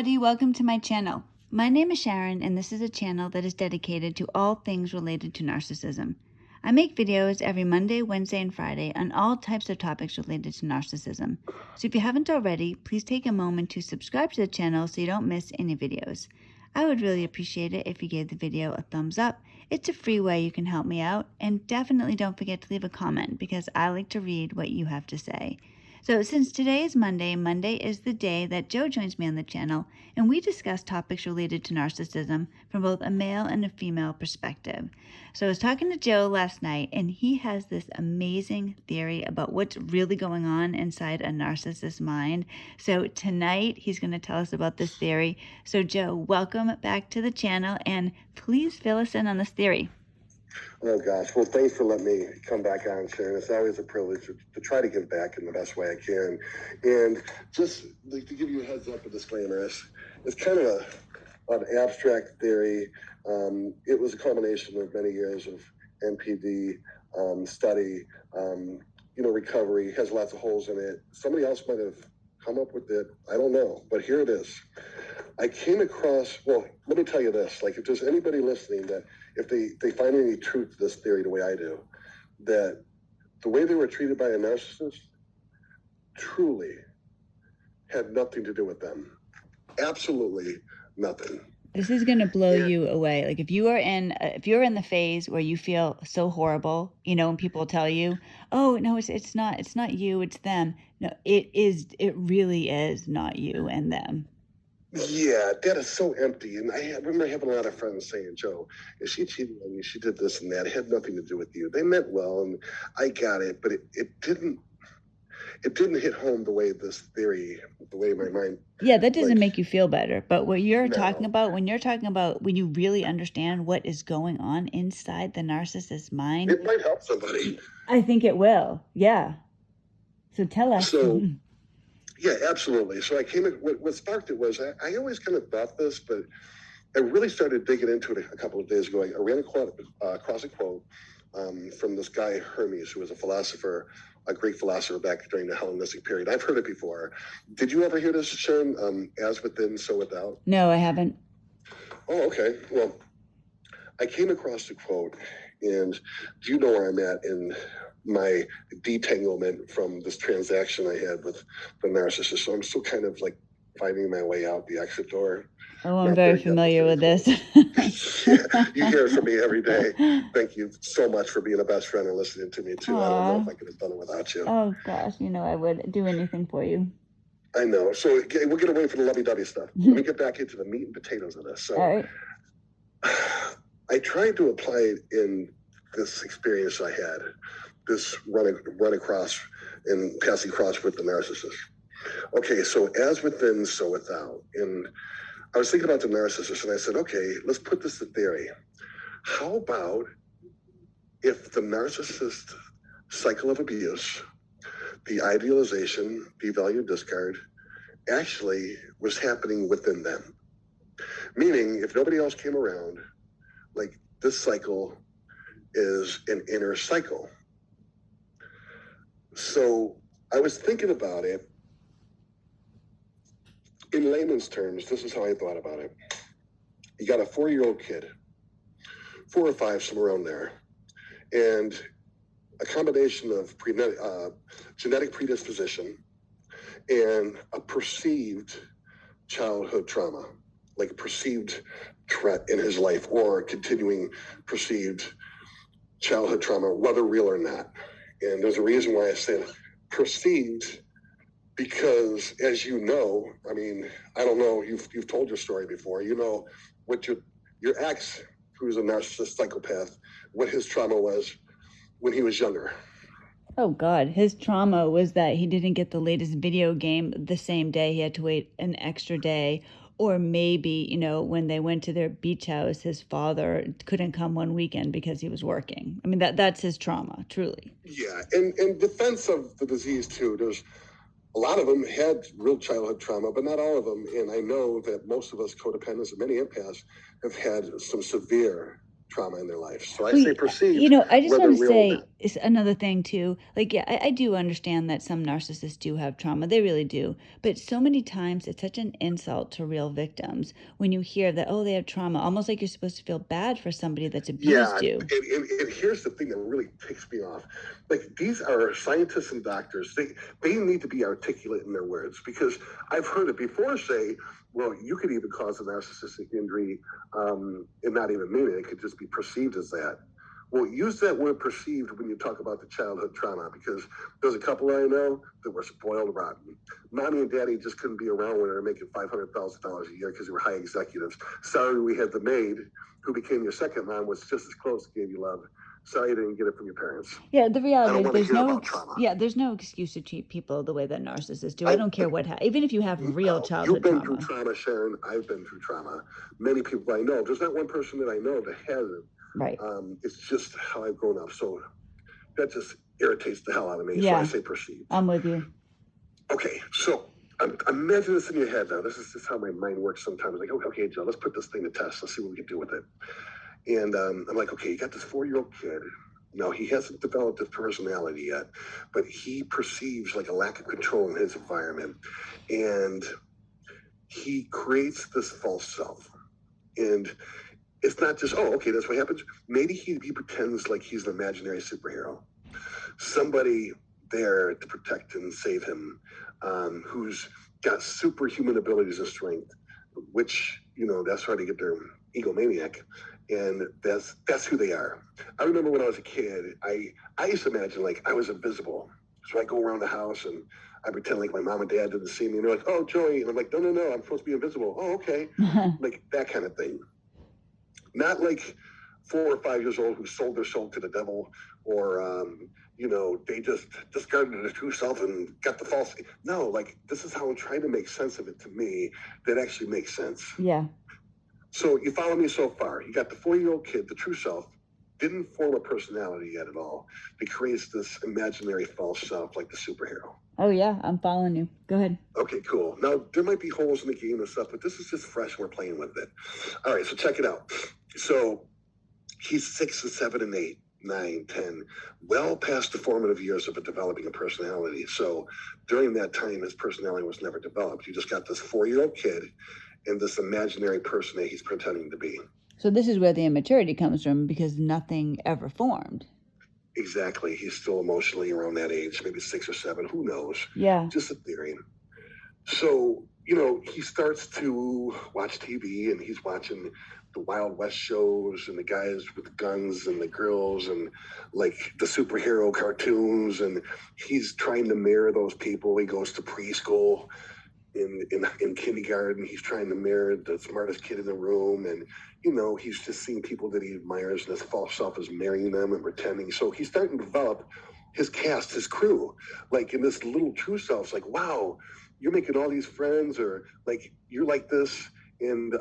everybody, welcome to my channel. My name is Sharon and this is a channel that is dedicated to all things related to narcissism. I make videos every Monday, Wednesday, and Friday on all types of topics related to narcissism. So if you haven't already, please take a moment to subscribe to the channel so you don't miss any videos. I would really appreciate it if you gave the video a thumbs up. It's a free way you can help me out, and definitely don't forget to leave a comment because I like to read what you have to say. So since today is Monday, Monday is the day that Joe joins me on the channel, and we discuss topics related to narcissism from both a male and a female perspective. So I was talking to Joe last night, and he has this amazing theory about what's really going on inside a narcissist's mind. So tonight, he's going to tell us about this theory. So Joe, welcome back to the channel, and please fill us in on this theory. Oh gosh, well thanks for letting me come back on, Sharon. It's always a privilege to try to give back in the best way I can. And just like to give you a heads up, a disclaimer, it's kind of an abstract theory. It was a combination of many years of NPD study, recovery, has lots of holes in it. Somebody else might have come up with it, I don't know, but here it is. I came across, well, let me tell you this, like if there's anybody listening that if they find any truth to this theory the way I do, that the way they were treated by a narcissist truly had nothing to do with them. Absolutely nothing. This is going to blow you away. Like if you're in the phase where you feel so horrible, and people tell you, "Oh, no, it's not you, it's them." No, it really is not you and them. Yeah, that is so empty. And I remember having a lot of friends saying, Joe, if she cheated on you, she did this and that. It had nothing to do with you. They meant well, and I got it, but it didn't hit home the way my mind. Yeah, that doesn't make you feel better. But what you're talking about, when you really understand what is going on inside the narcissist's mind. It might help somebody. I think it will. Yeah. So tell us. So, yeah, absolutely. So what sparked it was, I always kind of thought this, but I really started digging into it a couple of days ago. I ran across a quote from this guy, Hermes, who was a Greek philosopher back during the Hellenistic period. I've heard it before. Did you ever hear this, Sharon? As within, so without? No, I haven't. Oh, okay. Well, I came across the quote, and do you know where I'm at in my detanglement from this transaction I had with the narcissist? So I'm still kind of like finding my way out the exit door. Oh, I'm very familiar with this. Yeah, you hear it from me every day. Thank you so much for being a best friend and listening to me too. Aww. I don't know if I could have done it without you. Oh gosh, I would do anything for you. I know. So we'll get away from the lovey-dovey stuff. Let me get back into the meat and potatoes of this. So all right. I tried to apply it in this experience I had, this run across and passing across with the narcissist. Okay, so as within, so without. And I was thinking about the narcissist, and I said, okay, let's put this to theory. How about if the narcissist cycle of abuse, the idealization, devalue, discard, actually was happening within them? Meaning, if nobody else came around, like this cycle is an inner cycle. So I was thinking about it. In layman's terms, this is how I thought about it. You got a 4-year-old kid, 4 or 5, somewhere around there, and a combination of genetic predisposition and a perceived childhood trauma, like a perceived threat in his life or continuing perceived childhood trauma, whether real or not. And there's a reason why I said perceived, because as you know, I mean, I don't know, you've told your story before, what your ex, who's a narcissist psychopath, what his trauma was when he was younger. Oh God, his trauma was that he didn't get the latest video game the same day. He had to wait an extra day. Or maybe, when they went to their beach house, his father couldn't come one weekend because he was working. I mean, that's his trauma, truly. Yeah, and in defense of the disease too, there's a lot of them had real childhood trauma, but not all of them. And I know that most of us codependents and many empaths have had some severe trauma in their life. So I say perceived, I just whether want to real or say not. it's another thing too. Like, yeah, I do understand that some narcissists do have trauma. They really do. But so many times it's such an insult to real victims when you hear that, oh, they have trauma, almost like you're supposed to feel bad for somebody that's Yeah, abused you. and here's the thing that really ticks me off. Like, these are scientists and doctors. They need to be articulate in their words, because I've heard it before say, well, you could even cause a narcissistic injury and not even mean it. It could just be perceived as that. Well, use that word perceived when you talk about the childhood trauma, because there's a couple I know that were spoiled rotten. Mommy and daddy just couldn't be around when they were making $500,000 a year because they were high executives. Sorry, we had the maid who became your second mom, was just as close, gave you love. Sorry you didn't get it from your parents. Yeah, the I reality don't is want to hear about trauma. there's no excuse to treat people the way that narcissists do. I don't care even if you have real You've childhood been through trauma. trauma, Sharon. I've been through trauma. Many people I know. There's not one person that I know that hasn't. Right. It's just how I've grown up. So that just irritates the hell out of me. So Yeah. I say perceived. I'm with you. Okay, so imagine this in your head now. This is just how my mind works sometimes. Like, okay, Joe, let's put this thing to test. Let's see what we can do with it. And I'm like, okay, you got this 4-year-old kid. Now, he hasn't developed his personality yet, but he perceives like a lack of control in his environment. And he creates this false self. And it's not just, oh, okay, that's what happens. Maybe he pretends like he's an imaginary superhero. Somebody there to protect and save him, who's got superhuman abilities and strength, which, that's why they get their egomaniac. And that's who they are. I remember when I was a kid, I used to imagine like I was invisible. So I go around the house and I pretend like my mom and dad didn't see me. And they're like, oh, Joey. And I'm like, no, I'm supposed to be invisible. Oh, okay. Like that kind of thing. Not like 4 or 5 years old who sold their soul to the devil, or they just discarded their true self and got the false. No, like this is how I'm trying to make sense of it to me that actually makes sense. Yeah. So you follow me so far. You got the 4-year-old kid, the true self, didn't form a personality yet at all. He creates this imaginary false self like the superhero. Oh, yeah, I'm following you. Go ahead. Okay, cool. Now, there might be holes in the game and stuff, but this is just fresh. We're playing with it. All right, so check it out. So he's 6 and 7 and 8, 9, 10, well past the formative years of developing a personality. So during that time, his personality was never developed. You just got this 4-year-old kid and this imaginary person that he's pretending to be. So this is where the immaturity comes from, because nothing ever formed. Exactly. He's still emotionally around that age, maybe 6 or 7. Who knows? Yeah. Just a theory. So, he starts to watch TV and he's watching the Wild West shows and the guys with the guns and the girls and like the superhero cartoons. And he's trying to mirror those people. He goes to preschool. In kindergarten, he's trying to mirror the smartest kid in the room, and he's just seeing people that he admires, and his false self is marrying them and pretending. So he's starting to develop his cast, his crew, like in this little true self's like, wow, you're making all these friends, or like you're like this, and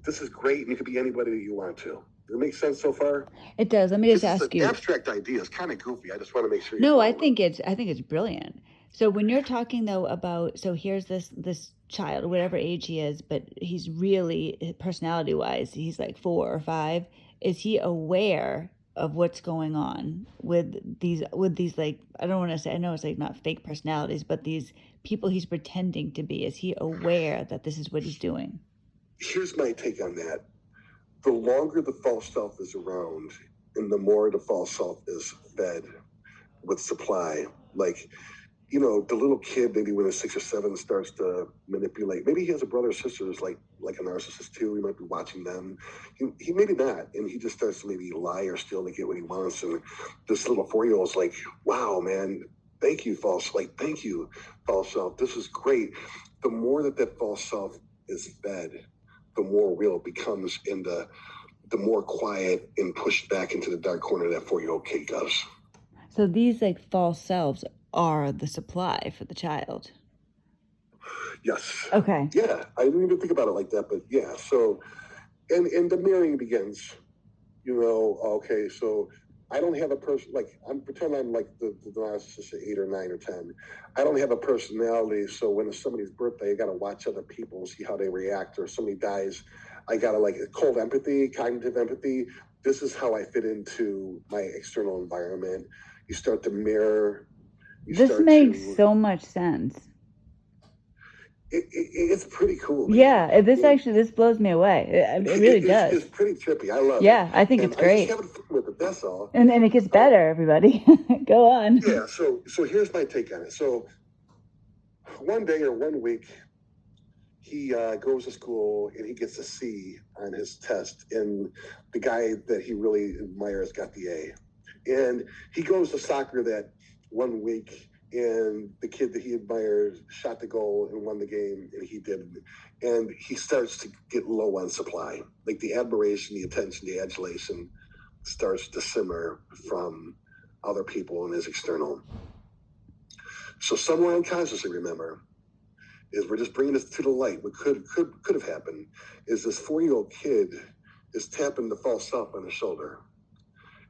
this is great, and you could be anybody that you want to. Does it make sense so far? It does. Let me just ask you. Abstract idea is kind of goofy. I just want to make sure. No, I think it's brilliant. So when you're talking though about, so here's this child, whatever age he is, but he's really, personality wise, he's like 4 or 5. Is he aware of what's going on with these like, I don't want to say, I know it's like not fake personalities, but these people he's pretending to be? Is he aware that this is what he's doing? Here's my take on that. The longer the false self is around and the more the false self is fed with supply, like, the little kid, maybe when he's 6 or 7, starts to manipulate. Maybe he has a brother or sister who's like a narcissist too. He might be watching them. He maybe not. And he just starts to maybe lie or steal to get what he wants. And this little 4-year-old's like, wow, man, thank you, false. Like, thank you, false self. This is great. The more that false self is fed, the more real it becomes, and the more quiet and pushed back into the dark corner that 4-year-old kid goes. So these like false selves are the supply for the child. Yes. Okay. Yeah, I didn't even think about it like that, but yeah. So, and the mirroring begins. Okay, so I don't have a person, like, pretend I'm like the narcissist at 8 or 9 or 10. I don't have a personality, so when it's somebody's birthday, I got to watch other people and see how they react, or somebody dies. I got like cold empathy, cognitive empathy. This is how I fit into my external environment. You start to mirror. This makes so much sense. It's pretty cool, man. Yeah, this blows me away. It really does. It's pretty trippy. I love it. Yeah, I think it's great. I just having fun with it. That's all. And it gets better, everybody. Go on. Yeah. So here's my take on it. So one day or 1 week, he goes to school and he gets a C on his test, and the guy that he really admires got the A. And he goes to soccer that 1 week, and the kid that he admires shot the goal and won the game, and he didn't. And he starts to get low on supply. Like the admiration, the attention, the adulation starts to simmer from other people in his external. So somewhere unconsciously, remember, is we're just bringing this to the light. What could have happened is this 4-year-old kid is tapping the false self on the shoulder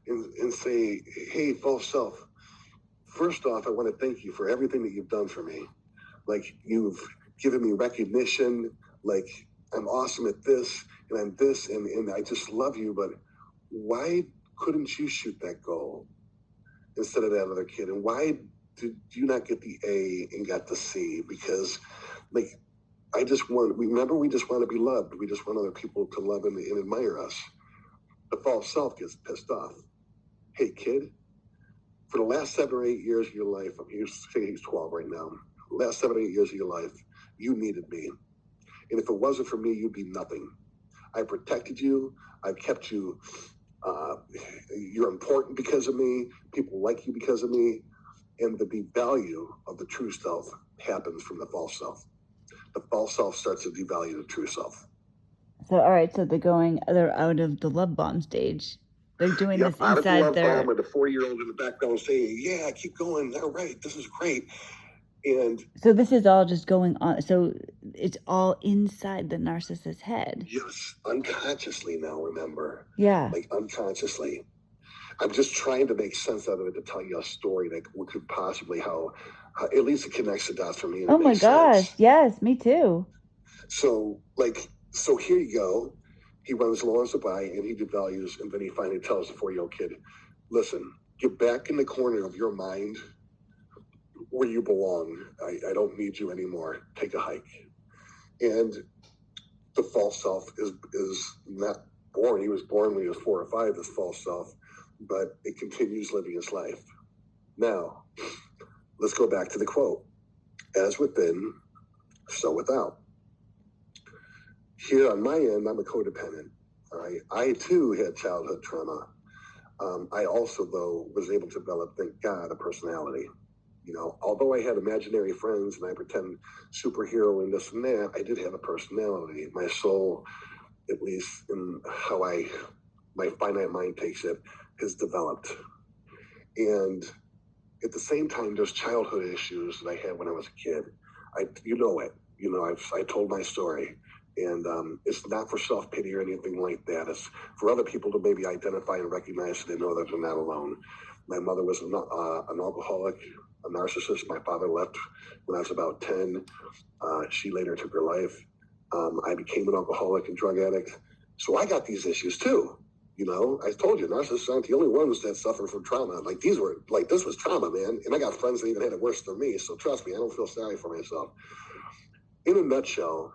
and say, hey, false self, first off, I want to thank you for everything that you've done for me. Like, you've given me recognition, like, I'm awesome at this, and I'm this, and I just love you, but why couldn't you shoot that goal instead of that other kid? And why did you not get the A and got the C? Because, like, we just want to be loved. We just want other people to love and admire us. The false self gets pissed off. Hey, kid, for the last 7 or 8 years of your life, he's 12 right now. The last 7 or 8 years of your life, you needed me. And if it wasn't for me, you'd be nothing. I protected you. I've kept you. You're important because of me. People like you because of me. And the value of the true self happens from the false self. The false self starts to devalue the true self. So, all right, so they're out of the love bomb stage. They're doing this inside their... Out of the love bomb, and the 4-year-old in the background saying, yeah, keep going. All right, this is great. And so this is all just going on. So it's all inside the narcissist's head. Yes, unconsciously now, remember. Yeah. Like unconsciously. I'm just trying to make sense out of it to tell you a story that could possibly how at least it connects the dots for me. Oh my gosh, yes, me too. So here you go. He runs low on supply and he devalues, and then he finally tells the 4-year-old kid, listen, get back in the corner of your mind where you belong. I don't need you anymore. Take a hike. And the false self is not born. He was born when he was 4 or 5, this false self, but it continues living its life. Now, let's go back to the quote. As within, so without. Here on my end, I'm a codependent. All right? I too had childhood trauma. I also, though, was able to develop, thank God, a personality. You know, although I had imaginary friends and I pretend superhero and this and that, I did have a personality. My soul, at least in how my finite mind takes it, has developed. And at the same time, there's childhood issues that I had when I was a kid. I told my story. And it's not for self-pity or anything like that. It's for other people to maybe identify and recognize so they know that they're not alone. My mother was an alcoholic, a narcissist. My father left when I was about 10. She later took her life. I became an alcoholic and drug addict. So I got these issues too. You know, I told you, narcissists aren't the only ones that suffer from trauma. This was trauma, man. And I got friends that even had it worse than me. So trust me, I don't feel sorry for myself. In a nutshell,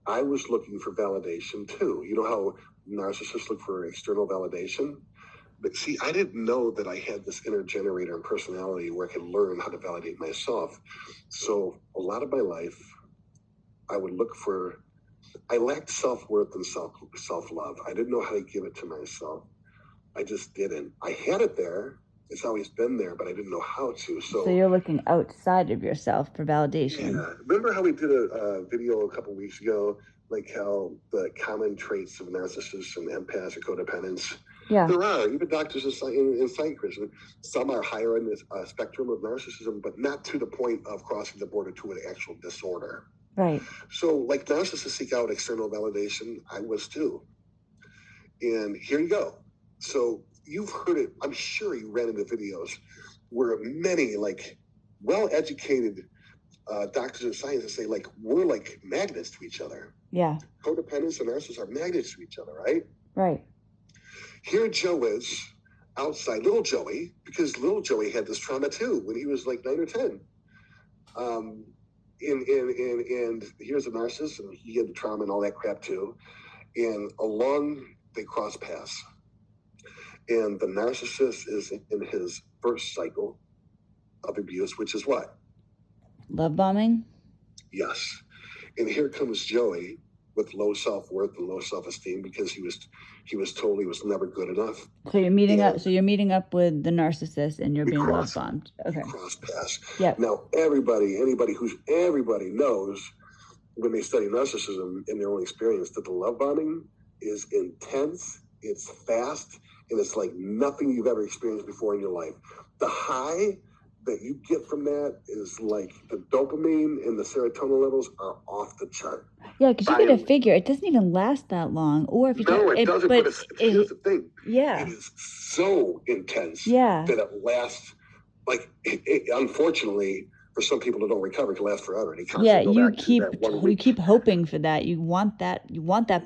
I was looking for validation too. You know how narcissists look for external validation? But see, I didn't know that I had this inner generator and personality where I could learn how to validate myself. So a lot of my life, I lacked self-worth and self-love. I didn't know how to give it to myself. I just didn't. I had it there. It's always been there, but I didn't know how to. So you're looking outside of yourself for validation. Yeah. Remember how we did a video a couple weeks ago, like how the common traits of narcissists and empaths or codependents? Yeah. There are, even doctors in psychiatry. Some are higher in this spectrum of narcissism, but not to the point of crossing the border to an actual disorder. Right. So like narcissists seek out external validation, I was too. And here you go. So you've heard it, I'm sure you ran into videos where many well-educated doctors and scientists say we're like magnets to each other. Yeah. Codependents and narcissists are magnets to each other, right? Right. Here Joe is outside, little Joey, because little Joey had this trauma too when he was like 9 or 10. And here's a narcissist, and he had the trauma and all that crap too. And along they cross paths. And the narcissist is in his first cycle of abuse, which is what? Love bombing? Yes. And here comes Joey with low self-worth and low self-esteem because he was told he was never good enough. So you're meeting up. So you're meeting up with the narcissist, and you're being love bombed. Okay. Cross paths. Yeah. Now everybody knows when they study narcissism in their own experience that the love bombing is intense, it's fast, and it's like nothing you've ever experienced before in your life. The high that you get from that is like the dopamine and the serotonin levels are off the chart. Yeah, because you got to figure it doesn't even last that long. Or if you it doesn't. But here's the thing. Yeah, it is so intense. Yeah, that it lasts. Like unfortunately, for some people that don't recover, it can last forever. And you keep hoping for that. You want that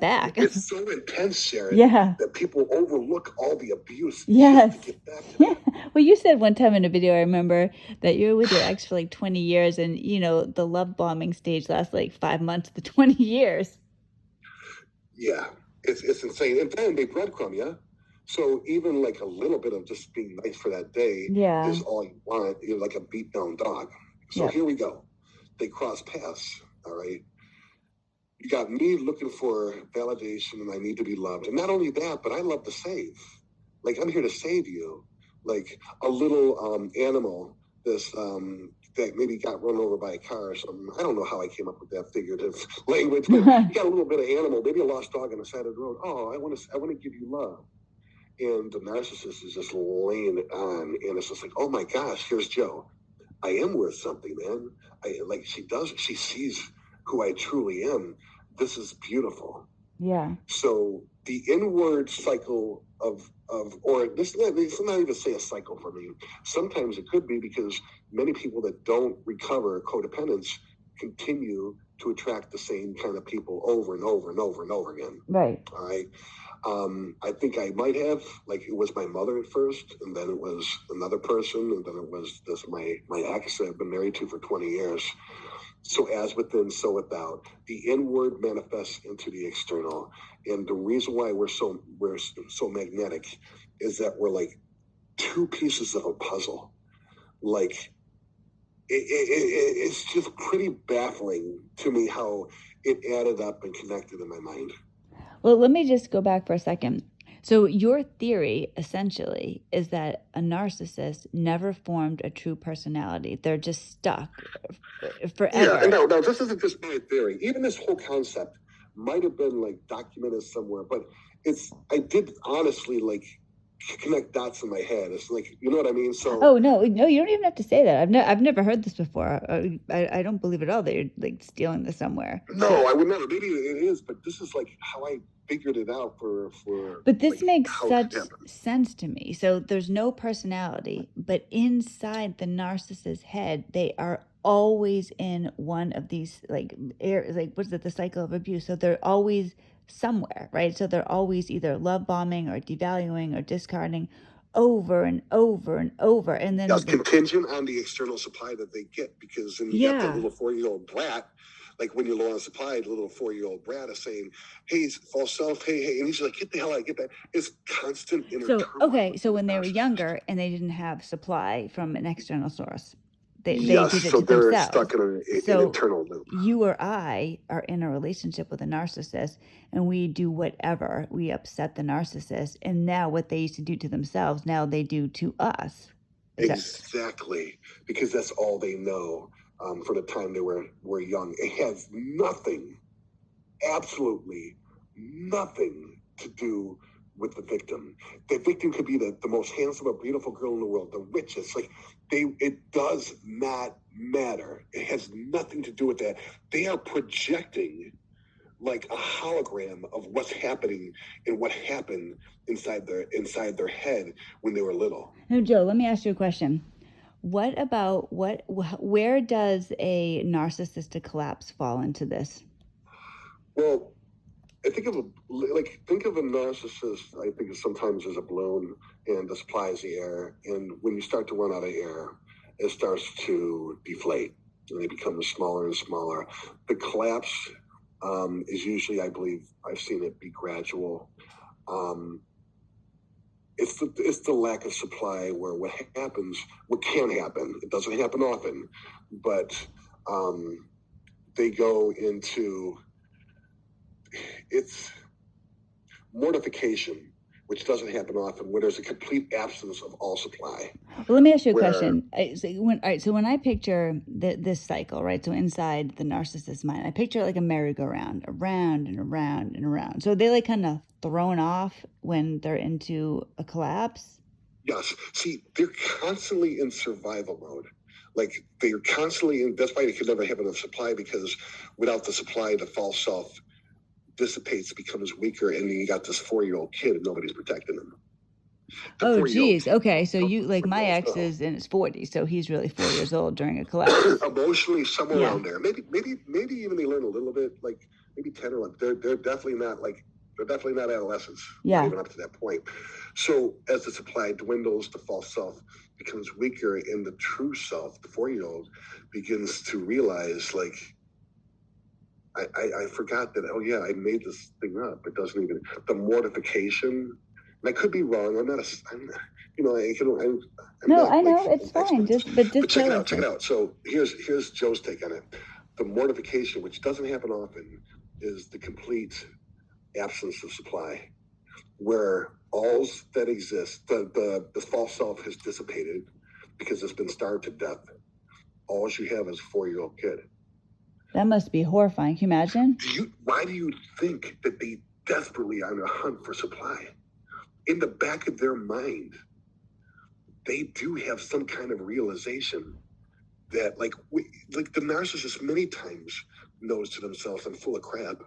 back. It's so intense, Sharon. Yeah. That people overlook all the abuse. Yes. Just to get back to that. Well, you said one time in a video, I remember, that you were with your ex for like 20 years, and the love bombing stage lasts like 5 months to 20 years. Yeah, it's insane. And then they breadcrumb you. So even like a little bit of just being nice for that day is all you want. You're like a beat down dog. So here we go. They cross paths. All right. You got me looking for validation, and I need to be loved. And not only that, but I love to save. Like I'm here to save you. Like a little animal that maybe got run over by a car or something. I don't know how I came up with that figurative language, but you got a little bit of animal, maybe a lost dog on the side of the road. Oh, I want to give you love. And the narcissist is just laying it on, and it's just like, oh my gosh, here's Joe. I am worth something, man. She sees who I truly am. This is beautiful. Yeah. So the inward cycle let's not even say a cycle for me. Sometimes it could be because many people that don't recover codependence continue to attract the same kind of people over and over and over and over again. Right. All right. I think I might have, it was my mother at first, and then it was another person, and then it was my ex that I've been married to for 20 years. So as within, so without. The inward manifests into the external. And the reason why we're so magnetic is that we're like two pieces of a puzzle. Like it's just pretty baffling to me how it added up and connected in my mind. Well, let me just go back for a second. So your theory, essentially, is that a narcissist never formed a true personality. They're just stuck forever. Yeah, no, this isn't just my theory. Even this whole concept might have been documented somewhere, but I did honestly connect dots in my head. It's you know what I mean? So no, you don't even have to say that. I've never heard this before. I don't believe at all that you're stealing this somewhere. No, I would never. Maybe it is, but this is how I figured it out for. But this makes such sense to me. So there's no personality, but inside the narcissist's head, they are always in one of these what's it, the cycle of abuse. So they're always somewhere, right? So they're always either love bombing or devaluing or discarding over and over and over. And then that's contingent on the external supply that they get, because then you got the little 4-year-old brat. When you're low on supply, the little 4-year-old brat is saying, hey, false self, hey, and he's like, get the hell out, get that. It's constant inner turmoil. So when they were younger and they didn't have supply from an external source, they did it so to they're themselves. Stuck in an internal loop. You or I are in a relationship with a narcissist, and we do whatever. We upset the narcissist, and now what they used to do to themselves, now they do to us. Exactly, because that's all they know. For the time they were young, it has nothing, absolutely nothing to do with the victim. The victim could be the most handsome or beautiful girl in the world, the richest. It does not matter. It has nothing to do with that. They are projecting a hologram of what's happening and what happened inside their head when they were little. Now, Joe, let me ask you a question. Where does a narcissistic collapse fall into this? Well, I think of think of a narcissist. I think of sometimes as a balloon, and the supply is the air. And when you start to run out of air, it starts to deflate, and they become smaller and smaller. The collapse is usually, I believe, I've seen it be gradual. It's the lack of supply where what can happen. It doesn't happen often, but they go into it's mortification, which doesn't happen often, where there's a complete absence of all supply. Well, let me ask you a question. So when I picture this cycle, right? So inside the narcissist's mind, I picture like a merry-go-round, around and around and around. So they like kind of thrown off when they're into a collapse. Yes. See, they're constantly in survival mode. Like they're constantly in. That's why they could never have enough supply, because without the supply, the false self dissipates, becomes weaker, and then you got this 4-year-old kid and nobody's protecting him. Oh, geez. Okay. So you, like, my ex is in his 40s, so he's really 4 years old during a collapse. Emotionally, somewhere around there. Maybe even they learn a little bit, like maybe 10 or 11. They're definitely not adolescents. Yeah. Not even up to that point. So as the supply dwindles, the false self becomes weaker, and the true self, the 4-year-old, begins to realize, like, I forgot that, oh yeah, I made this thing up. It doesn't even, the mortification, and I could be wrong. I'm not, No, I know, it's fine. But check it out. So here's Joe's take on it. The mortification, which doesn't happen often, is the complete absence of supply, where all that exists, the false self has dissipated because it's been starved to death. All you have is a 4-year-old kid. That must be horrifying. Can you imagine? Why do you think that they desperately are on a hunt for supply? In the back of their mind, they do have some kind of realization that, like the narcissist many times knows to themselves, I'm full of crap.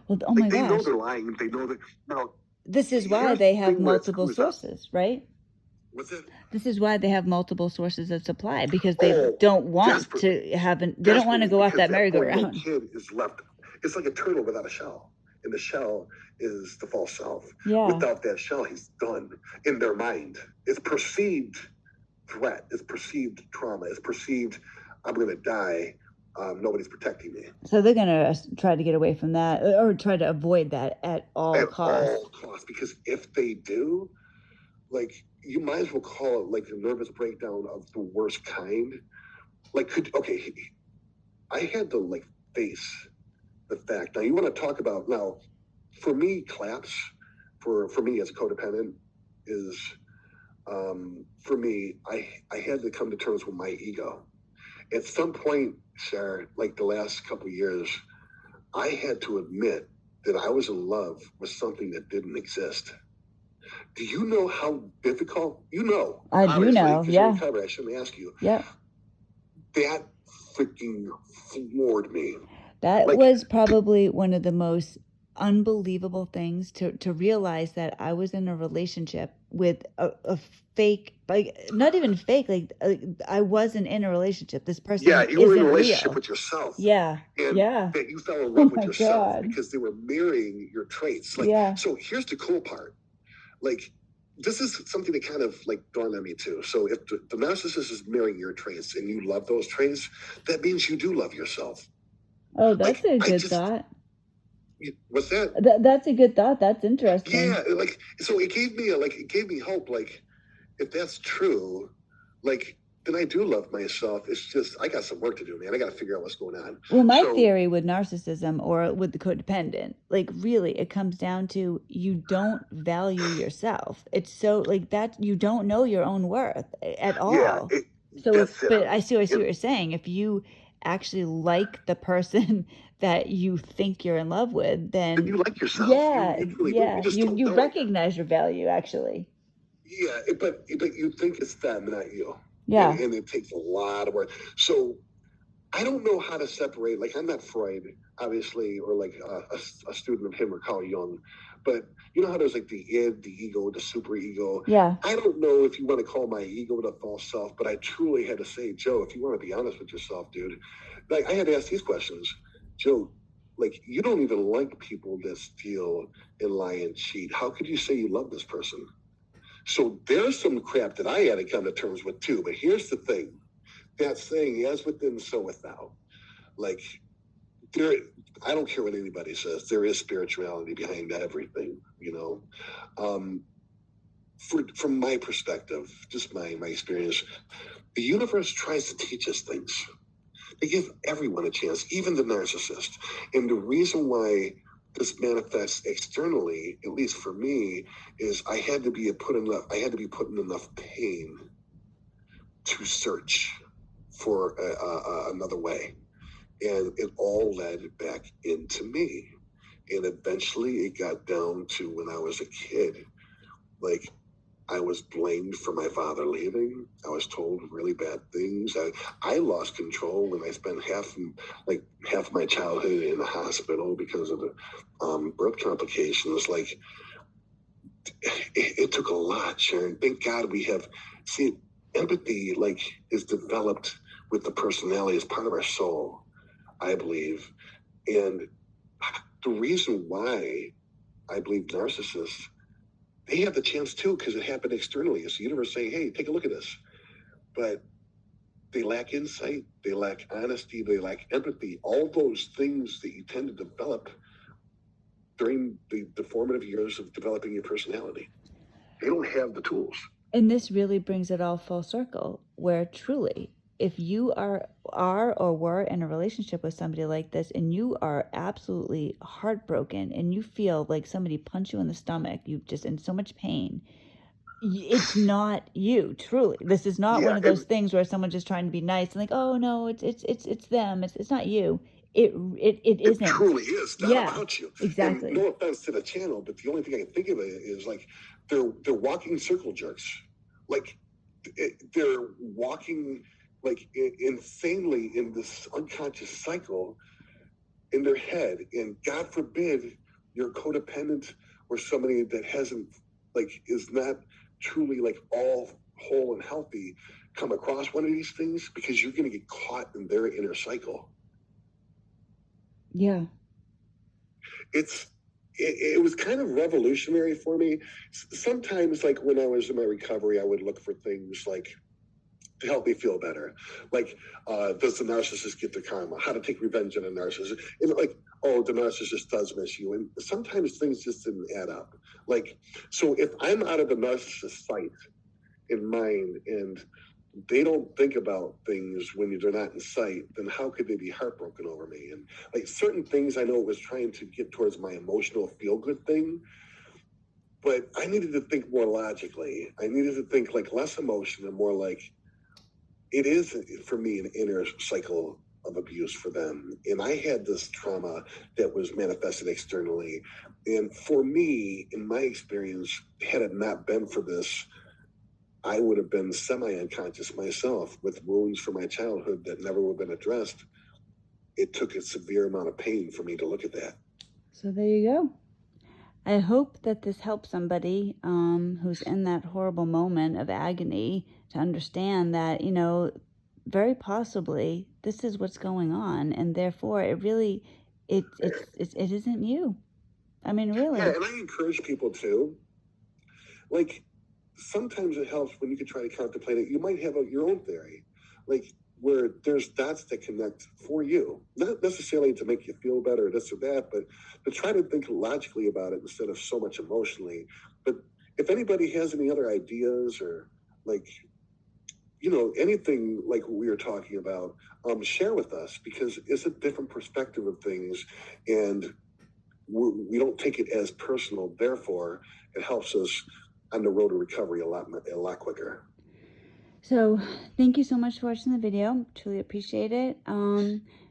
Well, oh my gosh. They know they're lying. They know that. Now, this is why they have multiple sources, right? What's it? This is why they have multiple sources of supply, because they don't want to have they don't want to go off that merry-go-round. The kid is left. It's like a turtle without a shell, and the shell is the false self. Yeah. Without that shell, he's done. In their mind, it's perceived threat, it's perceived trauma, it's perceived, I'm going to die. Nobody's protecting me. So they're going to try to get away from that, or try to avoid that at all costs. At all costs, because if they do, like, you might as well call it like a nervous breakdown of the worst kind. Like, I had to like face the fact. Now, you want to talk about, now, for me, collapse, for me as a codependent is, for me, I had to come to terms with my ego. At some point, Sarah, like the last couple of years, I had to admit that I was in love with something that didn't exist. Do you know how difficult? You know. I do know. Yeah. I shouldn't ask you. Yeah. That freaking floored me. That was probably one of the most unbelievable things to realize, that I was in a relationship with a fake, like, not even fake, like I wasn't in a relationship. This person, you were in a relationship with yourself. Yeah. And that you fell in love with yourself because they were mirroring your traits. Like, so here's the cool part. Like, this is something that kind of like dawned on me too. So if the narcissist is mirroring your traits and you love those traits, that means you do love yourself. Oh, that's a good thought. What's that? That's a good thought. That's interesting. Yeah, like, so it gave me hope. Like, if that's true, like, then I do love myself. It's just, I got some work to do, man. I got to figure out what's going on. Well, my theory with narcissism, or with the codependent, like, really, it comes down to, you don't value yourself. It's so, like, that you don't know your own worth at all. Yeah, but I see what you're saying. If you actually like the person that you think you're in love with, then you like yourself. Yeah, you recognize your value, actually. Yeah, but you think it's them, not you. Yeah. And it takes a lot of work. So I don't know how to separate. Like, I'm not Freud, obviously, or like a student of him or Carl Jung. But you know how there's like the id, the ego, the super ego. Yeah. I don't know if you want to call my ego the false self, but I truly had to say, Joe, if you want to be honest with yourself, dude, like, I had to ask these questions. Joe, like, you don't even like people that steal and lie and cheat. How could you say you love this person? So there's some crap that I had to come to terms with too. But here's the thing: that saying, "As within, so without." Like, there, I don't care what anybody says. There is spirituality behind everything. From my perspective, just my experience, the universe tries to teach us things. They give everyone a chance, even the narcissist. And the reason why this manifests externally, at least for me, is I had to be put in enough pain to search for another way. And it all led back into me. And eventually it got down to when I was a kid. Like, I was blamed for my father leaving. I was told really bad things. I lost control when I spent half of my childhood in the hospital because of the birth complications. Like, it took a lot, Sharon. Thank God empathy is developed with the personality as part of our soul, I believe. And the reason why I believe narcissists, they have the chance too, because it happened externally. It's the universe saying, hey, take a look at this. But they lack insight, they lack honesty, they lack empathy, all those things that you tend to develop during the formative years of developing your personality. They don't have the tools. And this really brings it all full circle, where truly, if you are or were in a relationship with somebody like this and you are absolutely heartbroken and you feel like somebody punched you in the stomach, you're just in so much pain, it's not you, truly. This is not one of those things where someone's just trying to be nice and like, oh no, it's them. It's not you. It isn't. It truly is not about you. Exactly. And no offense to the channel, but the only thing I can think of it is like they're walking circle jerks. Like, they're walking like insanely in this unconscious cycle in their head. And God forbid you're codependent or somebody that is not truly all whole and healthy come across one of these things, because you're going to get caught in their inner cycle. Yeah. It was kind of revolutionary for me. Sometimes, like when I was in my recovery, I would look for things like to help me feel better. Like, does the narcissist get the karma? How to take revenge on a narcissist? And oh, the narcissist does miss you. And sometimes things just didn't add up. Like, so if I'm out of the narcissist sight in mind and they don't think about things when they're not in sight, then how could they be heartbroken over me? And like certain things, I know it was trying to get towards my emotional feel-good thing, but I needed to think more logically. I needed to think less emotion and more like, it is for me an inner cycle of abuse for them. And I had this trauma that was manifested externally. And for me, in my experience, had it not been for this, I would have been semi-unconscious myself with wounds from my childhood that never would have been addressed. It took a severe amount of pain for me to look at that. So there you go. I hope that this helps somebody who's in that horrible moment of agony to understand that, very possibly this is what's going on, and therefore it isn't you. I mean, really. Yeah, and I encourage people to, sometimes it helps when you can try to contemplate it. You might have your own theory, where there's dots that connect for you, not necessarily to make you feel better or this or that, but to try to think logically about it instead of so much emotionally. But if anybody has any other ideas or anything like what we were talking about, share with us, because it's a different perspective of things, and we don't take it as personal. Therefore, it helps us on the road to recovery a lot quicker. So thank you so much for watching the video. Truly appreciate it.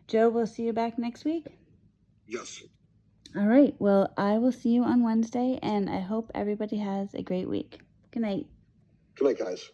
Joe, we'll see you back next week. Yes. All right. Well, I will see you on Wednesday, and I hope everybody has a great week. Good night. Good night, guys.